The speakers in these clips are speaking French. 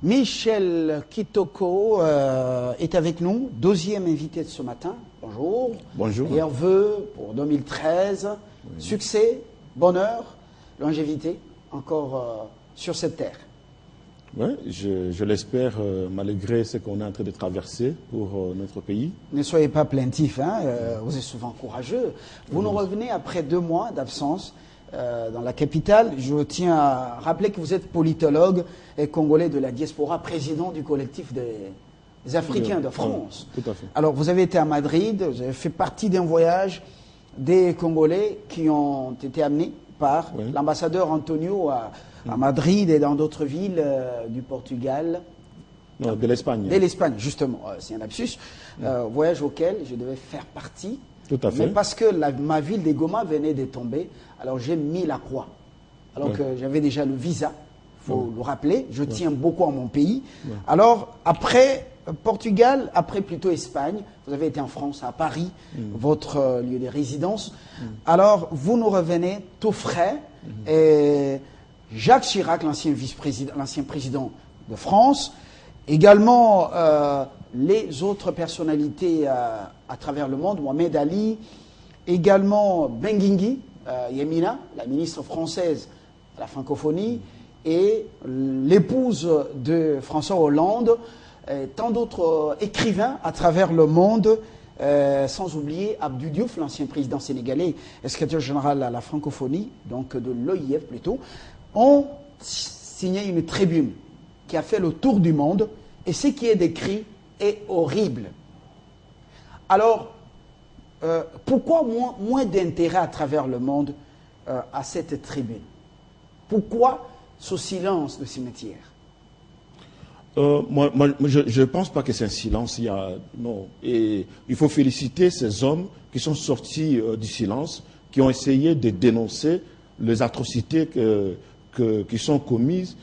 Michel Kitoko est avec nous, deuxième invité de ce matin. Bonjour. Bonjour. Meilleurs vœux pour 2013. Oui. Succès, bonheur, longévité, encore sur cette terre. Oui, je l'espère, malgré ce qu'on est en train de traverser pour notre pays. Ne soyez pas plaintif, hein, vous êtes souvent courageux. Vous nous revenez après 2 mois d'absence dans la capitale. Je tiens à rappeler que vous êtes politologue et congolais de la diaspora, président du collectif des Africains de France. Tout à fait. Alors, vous avez été à Madrid, vous avez fait partie d'un voyage des Congolais qui ont été amenés par l'ambassadeur Antonio à Madrid et dans d'autres villes du Portugal. Non, de l'Espagne. De l'Espagne, justement. C'est un lapsus. Voyage auquel je devais faire partie. Tout à fait. Mais parce que ma ville de Goma venait de tomber, alors j'ai mis la croix. Alors que j'avais déjà le visa, il faut le rappeler. Je tiens beaucoup à mon pays. Alors, après Portugal, après plutôt Espagne, vous avez été en France, à Paris, votre lieu de résidence. Alors, vous nous revenez tout frais. Et Jacques Chirac, l'ancien vice-président, l'ancien président de France, également les autres personnalités à travers le monde, Mohamed Ali, également Benguigui, Yemina, la ministre française à la francophonie, et l'épouse de François Hollande, tant d'autres écrivains à travers le monde, sans oublier Abdou Diouf, l'ancien président sénégalais et secrétaire général à la francophonie, donc de l'OIF plutôt, ont signé une tribune qui a fait le tour du monde, et ce qui est décrit est horrible. Alors, pourquoi moins d'intérêt à travers le monde à cette tribune? Pourquoi ce silence de cimetière? Je ne pense pas que c'est un silence. Non. Et il faut féliciter ces hommes qui sont sortis du silence, qui ont essayé de dénoncer les atrocités qui sont commises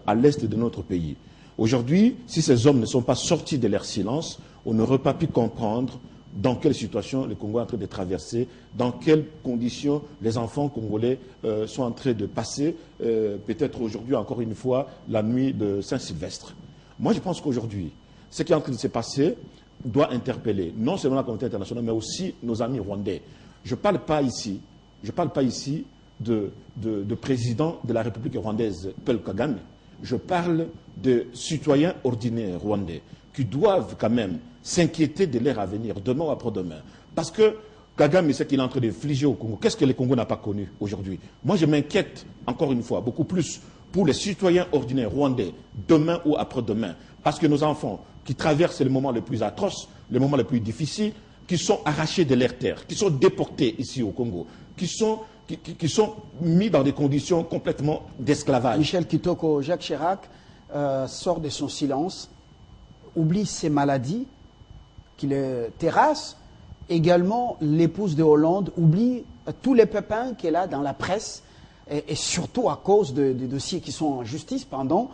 à l'est de notre pays. Aujourd'hui, si ces hommes ne sont pas sortis de leur silence, on n'aurait pas pu comprendre dans quelle situation le Congo est en train de traverser, dans quelles conditions les enfants congolais sont en train de passer, peut-être aujourd'hui encore une fois, la nuit de Saint-Sylvestre. Moi, je pense qu'aujourd'hui, ce qui est en train de se passer doit interpeller non seulement la communauté internationale, mais aussi nos amis rwandais. Je ne parle pas ici de président de la République rwandaise, Paul Kagame. Je parle de citoyens ordinaires rwandais qui doivent quand même s'inquiéter de leur avenir, demain ou après-demain. Parce que Kagame, c'est qu'il est en train d'infliger au Congo. Qu'est-ce que le Congo n'a pas connu aujourd'hui? Moi, je m'inquiète, encore une fois, beaucoup plus pour les citoyens ordinaires rwandais, demain ou après-demain. Parce que nos enfants qui traversent le moment le plus atroce, le moment le plus difficile, qui sont arrachés de leurs terres, qui sont déportés ici au Congo, qui sont mis dans des conditions complètement d'esclavage. Michel Kitoko, Jacques Chirac sort de son silence, oublie ses maladies qui le terrassent. Également, l'épouse de Hollande oublie tous les pépins qu'elle a dans la presse, et surtout à cause des dossiers qui sont en justice pendant.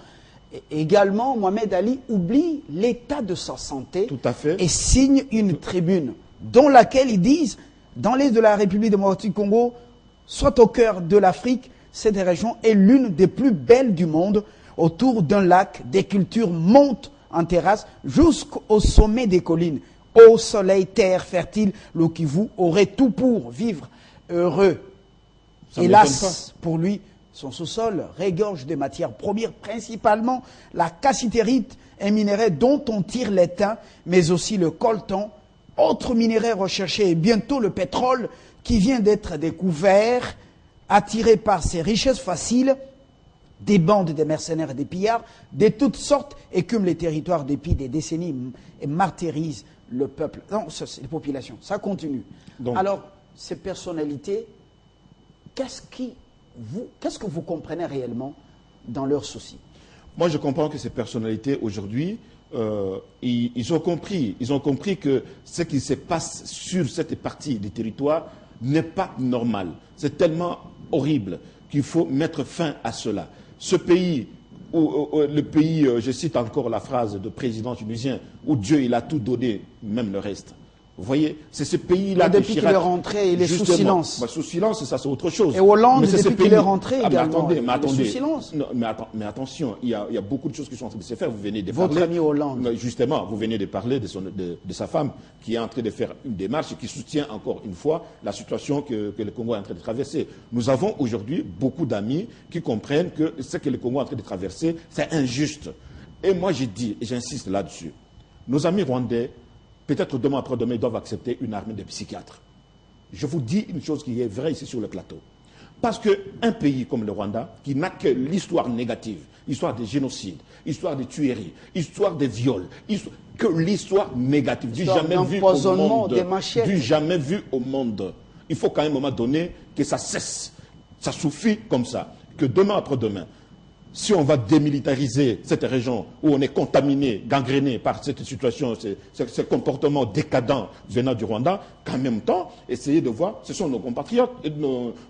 Également, Mohamed Ali oublie l'état de sa santé. Tout à fait. Et signe une tribune dans laquelle ils disent, dans l'est de la République démocratique du Congo, soit au cœur de l'Afrique, cette région est l'une des plus belles du monde. Autour d'un lac, des cultures montent en terrasse jusqu'au sommet des collines. Eau, soleil, terre fertile, le Kivu aurait tout pour vivre heureux. Hélas, pour lui, son sous-sol regorge de matières premières, principalement la cassitérite, un minerai dont on tire l'étain, mais aussi le coltan, autre minerai recherché, et bientôt le pétrole qui vient d'être découvert, attiré par ses richesses faciles. Des bandes de mercenaires et des pillards de toutes sortes écument les territoires depuis des décennies et martyrisent le peuple. Non, c'est les populations. Ça continue. Donc, alors, ces personnalités, qu'est-ce que vous comprenez réellement dans leurs soucis? Moi, je comprends que ces personnalités, aujourd'hui, ils ont compris que ce qui se passe sur cette partie du territoire n'est pas normal. C'est tellement horrible qu'il faut mettre fin à cela. Ce pays, le pays, je cite encore la phrase de président tunisien, où Dieu il a tout donné, même le reste. Vous voyez, c'est ce pays-là. Depuis qu'il est rentré, il est sous silence. Sous silence, ça c'est autre chose. Et Hollande, depuis qu'il est rentré également, il est sous silence. Non, mais attention, il y a beaucoup de choses qui sont en train de se faire. Vous venez de parler. Votre ami Hollande. Justement, vous venez de parler de sa femme qui est en train de faire une démarche et qui soutient encore une fois la situation que le Congo est en train de traverser. Nous avons aujourd'hui beaucoup d'amis qui comprennent que ce que le Congo est en train de traverser, c'est injuste. Et moi, j'ai dit, et j'insiste là-dessus, nos amis rwandais, peut-être demain après-demain, doivent accepter une armée de psychiatres. Je vous dis une chose qui est vraie ici sur le plateau. Parce qu'un pays comme le Rwanda, qui n'a que l'histoire négative, histoire des génocides, histoire des tueries, histoire des viols, que l'histoire négative, du jamais vu au monde, du jamais vu au monde. Il faut qu'à un moment donné, que ça cesse. Ça suffit comme ça. Que demain après-demain, si on va démilitariser cette région où on est contaminé, gangréné par cette situation, ce comportement décadent venant du Rwanda, qu'en même temps, essayer de voir, ce sont nos compatriotes,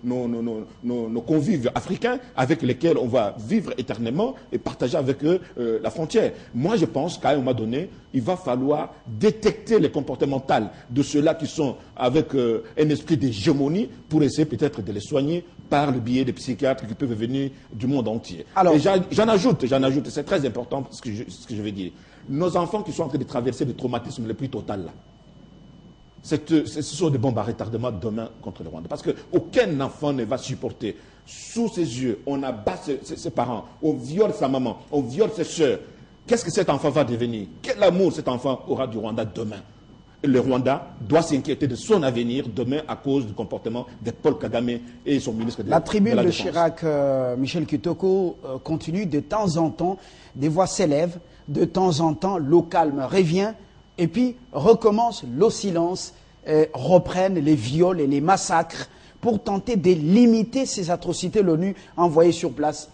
nos convives africains avec lesquels on va vivre éternellement et partager avec eux la frontière. Moi, je pense qu'à un moment donné, il va falloir détecter les comportements mentaux de ceux-là qui sont avec un esprit d'hégémonie pour essayer peut-être de les soigner par le biais des psychiatres qui peuvent venir du monde entier. Alors, et j'en ajoute, c'est très important ce que je vais dire. Nos enfants qui sont en train de traverser le traumatisme le plus total là, ce sont des bombes à retardement demain contre le Rwanda. Parce qu'aucun enfant ne va supporter. Sous ses yeux, on abat ses parents, on viole sa maman, on viole ses soeurs. Qu'est-ce que cet enfant va devenir? Quel amour cet enfant aura du Rwanda demain? Le Rwanda doit s'inquiéter de son avenir demain à cause du comportement de Paul Kagame et son ministre de la Défense. La tribune de Chirac, Michel Kitoko, continue de temps en temps, des voix s'élèvent, de temps en temps, l'eau calme revient, et puis recommence le silence, reprennent les viols et les massacres pour tenter de limiter ces atrocités. L'ONU a envoyé sur place,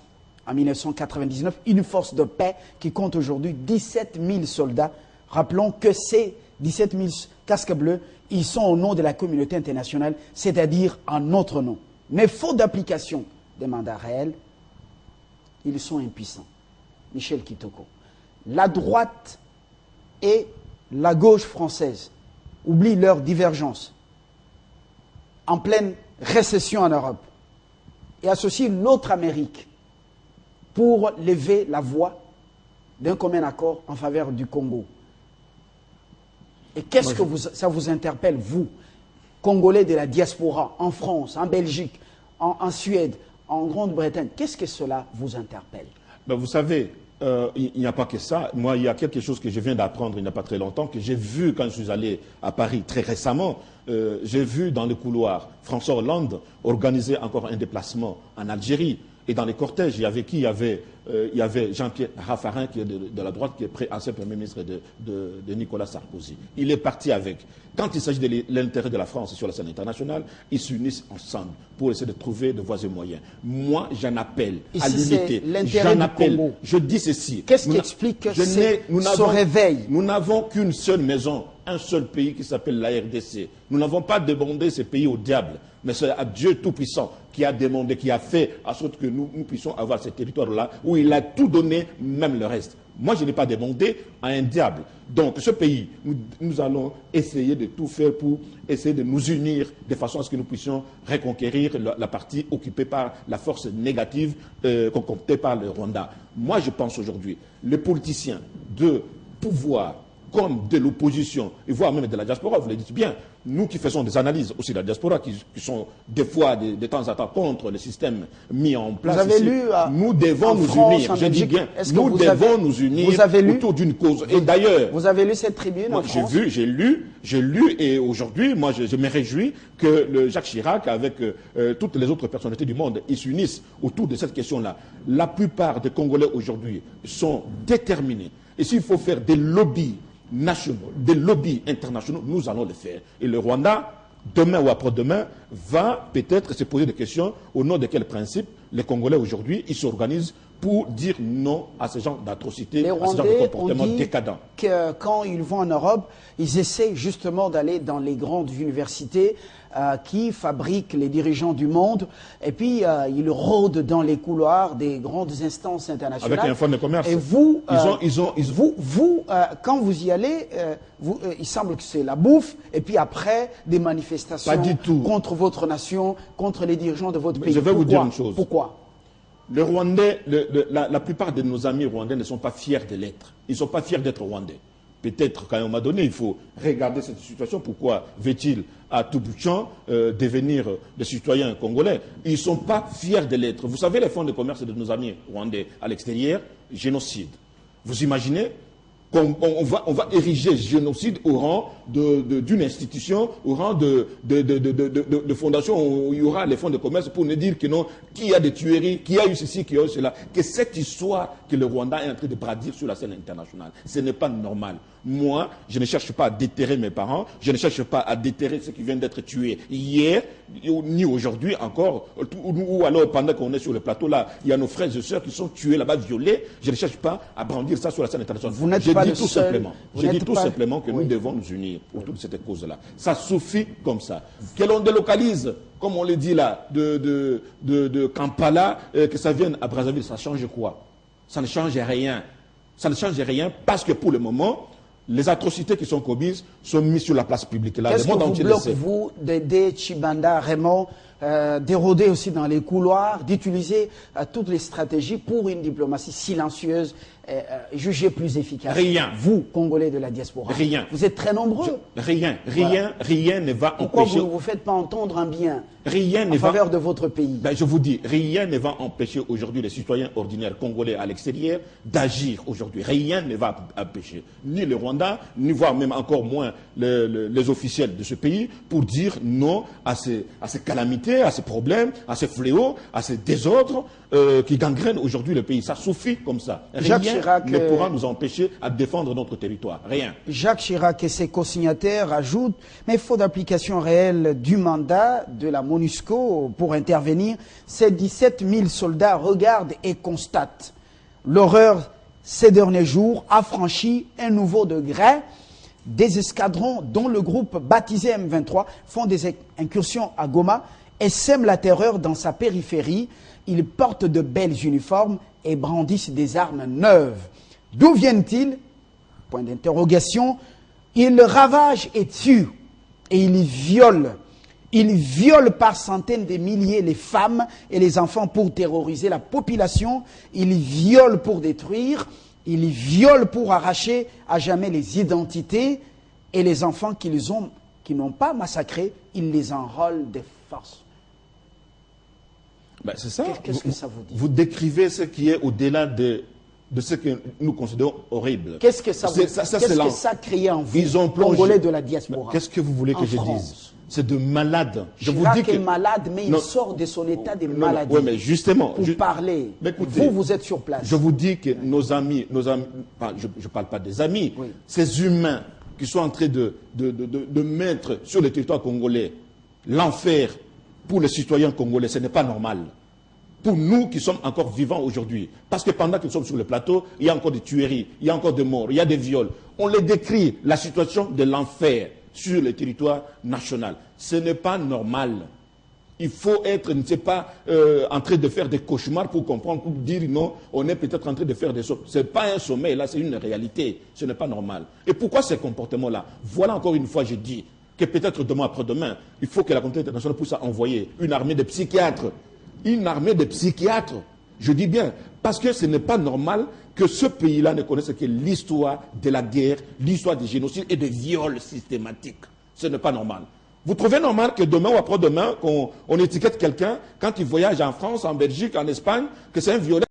en 1999, une force de paix qui compte aujourd'hui 17 000 soldats. Rappelons que ces 17 000 casques bleus, ils sont au nom de la communauté internationale, c'est-à-dire en notre nom. Mais faute d'application des mandats réels, ils sont impuissants. Michel Kitoko. La droite et la gauche française oublient leurs divergences en pleine récession en Europe et associent l'autre Amérique pour lever la voix d'un commun accord en faveur du Congo. Et qu'est-ce que ça vous interpelle, vous, Congolais de la diaspora, en France, en Belgique, en Suède, en Grande-Bretagne? Qu'est-ce que cela vous interpelle? Ben vous savez, il n'y a pas que ça. Moi, il y a quelque chose que je viens d'apprendre il n'y a pas très longtemps, que j'ai vu quand je suis allé à Paris très récemment. J'ai vu dans le couloir François Hollande organiser encore un déplacement en Algérie. Et dans les cortèges, il y avait qui? Il y avait Jean-Pierre Raffarin, qui est de la droite, qui est ancien Premier ministre de Nicolas Sarkozy. Il est parti avec. Quand il s'agit de l'intérêt de la France sur la scène internationale, ils s'unissent ensemble pour essayer de trouver de voies et moyens. Moi, j'en appelle à l'unité. J'en appelle. Je dis ceci. Qu'est-ce qui explique ce réveil? Nous n'avons qu'une seule maison, un seul pays qui s'appelle la RDC. Nous n'avons pas demandé ce pays au diable, mais c'est à Dieu Tout-Puissant qui a demandé, qui a fait en sorte que nous puissions avoir ce territoire-là où il a tout donné, même le reste. Moi, je n'ai pas demandé à un diable. Donc, ce pays, nous allons essayer de tout faire pour essayer de nous unir de façon à ce que nous puissions reconquérir la partie occupée par la force négative concoctée par le Rwanda. Moi, je pense aujourd'hui, les politiciens de pouvoir comme de l'opposition, et voire même de la diaspora, vous le dites bien, nous qui faisons des analyses aussi de la diaspora, qui sont des fois, de temps en temps, contre le système mis en place. Vous avez ici, lu nous devons nous unir, je dis bien, nous devons nous unir autour d'une cause. Et d'ailleurs, vous avez lu cette tribune en France? J'ai lu, et aujourd'hui, moi, je me réjouis que Jacques Chirac, avec toutes les autres personnalités du monde, ils s'unissent autour de cette question-là. La plupart des Congolais aujourd'hui sont déterminés. Et s'il faut faire des lobbies nationaux, des lobbies internationaux, nous allons le faire. Et le Rwanda, demain ou après-demain, va peut-être se poser des questions au nom de quels principes les Congolais aujourd'hui, ils s'organisent pour dire non à ce genre d'atrocités, Les à ce genre de Rwandais comportements ont dit décadents. que quand ils vont en Europe, ils essaient justement d'aller dans les grandes universités qui fabriquent les dirigeants du monde, et puis ils rôdent dans les couloirs des grandes instances internationales. Avec un fonds de commerce. Et vous, ils quand vous y allez, il semble que c'est la bouffe, et puis après des manifestations Pas du tout. contre votre nation, contre les dirigeants de votre pays. Je vais vous dire une chose. Pourquoi? Les Rwandais, la plupart de nos amis rwandais ne sont pas fiers de l'être. Ils ne sont pas fiers d'être rwandais. Peut-être qu'à un moment donné, il faut regarder cette situation. Pourquoi veut-il à tout bout de champ devenir des citoyens congolais? Ils ne sont pas fiers de l'être. Vous savez, les fonds de commerce de nos amis rwandais à l'extérieur, génocide. Vous imaginez qu'on va ériger génocide au rang d'une institution, au rang de fondation où il y aura les fonds de commerce pour ne dire que non, qu'il y a des tueries, qu'il y a eu ceci, qu'il y a eu cela. Que cette histoire que le Rwanda est en train de brandir sur la scène internationale, ce n'est pas normal. Moi, je ne cherche pas à déterrer mes parents, je ne cherche pas à déterrer ceux qui viennent d'être tués hier, ni aujourd'hui encore, ou alors pendant qu'on est sur le plateau là, il y a nos frères et sœurs qui sont tués là-bas, violés. Je ne cherche pas à brandir ça sur la scène internationale. Vous n'êtes pas le seul. Je dis tout simplement que nous devons nous unir pour toute cette cause-là. Ça suffit comme ça. Que l'on délocalise, comme on le dit là, de Kampala, que ça vienne à Brazzaville, ça change quoi? Ça ne change rien. Ça ne change rien parce que pour le moment, les atrocités qui sont commises sont mises sur la place publique. Qu'est-ce que vous bloque, vous, d'aider Tshibanda, Raymond, d'éroder aussi dans les couloirs, d'utiliser toutes les stratégies pour une diplomatie silencieuse, jugée plus efficace? Rien. Vous, Congolais de la diaspora. Rien. Vous êtes très nombreux. Rien ne va Pourquoi empêcher... vous ne vous faites pas entendre un bien Rien ne en faveur de votre pays? Ben, je vous dis, rien ne va empêcher aujourd'hui les citoyens ordinaires congolais à l'extérieur d'agir aujourd'hui. Rien ne va empêcher. Ni le Rwanda, ni voire même encore moins les officiels de ce pays pour dire non à ces calamités, à ces problèmes, à ces fléaux, à ces désordres qui gangrènent aujourd'hui le pays. Ça suffit comme ça. Rien ne pourra nous empêcher à défendre notre territoire. Rien. Jacques Chirac et ses co-signataires ajoutent, mais faute d'application réelle du mandat de la MONUSCO pour intervenir, ces 17 000 soldats regardent et constatent. L'horreur, ces derniers jours, a franchi un nouveau degré. Des escadrons dont le groupe baptisé M23 font des incursions à Goma et sèment la terreur dans sa périphérie. Ils portent de belles uniformes et brandissent des armes neuves. D'où viennent-ils? Point d'interrogation. Ils ravagent et tuent et ils violent. Ils violent par centaines de milliers les femmes et les enfants pour terroriser la population. Ils violent pour détruire. Ils violent pour arracher à jamais les identités. Et les enfants qui n'ont pas massacrés, ils les enrôlent des forces. Ben, c'est ça. Qu'est-ce que ça vous dit? Vous décrivez ce qui est au-delà de ce que nous considérons horrible. Qu'est-ce que ça crée en vous, Ils ont plongé... Congolais de la diaspora? Qu'est-ce que vous voulez que je dise? C'est de malade. Je vous dis que est malade, mais il sort de son état de maladie. Oui, mais justement. Pour parler. Mais écoutez, vous êtes sur place. Je vous dis que nos amis, je ne parle pas des amis, oui. Ces humains qui sont en train de mettre sur le territoire congolais l'enfer pour les citoyens congolais, ce n'est pas normal. Pour nous qui sommes encore vivants aujourd'hui, parce que pendant que nous sommes sur le plateau, il y a encore des tueries, il y a encore des morts, il y a des viols. On les décrit, la situation de l'enfer sur le territoire national. Ce n'est pas normal. Il faut être, ne sais pas, en train de faire des cauchemars pour comprendre, pour dire non, on est peut-être en train de faire des sommeils. Ce n'est pas un sommeil, là, c'est une réalité. Ce n'est pas normal. Et pourquoi ces comportements-là? Voilà encore une fois, je dis que peut-être demain après-demain, il faut que la communauté internationale puisse envoyer une armée de psychiatres. Une armée de psychiatres, je dis bien, parce que ce n'est pas normal que ce pays-là ne connaisse que l'histoire de la guerre, l'histoire des génocides et des viols systématiques. Ce n'est pas normal. Vous trouvez normal que demain ou après-demain, qu'on étiquette quelqu'un, quand il voyage en France, en Belgique, en Espagne, que c'est un violeur?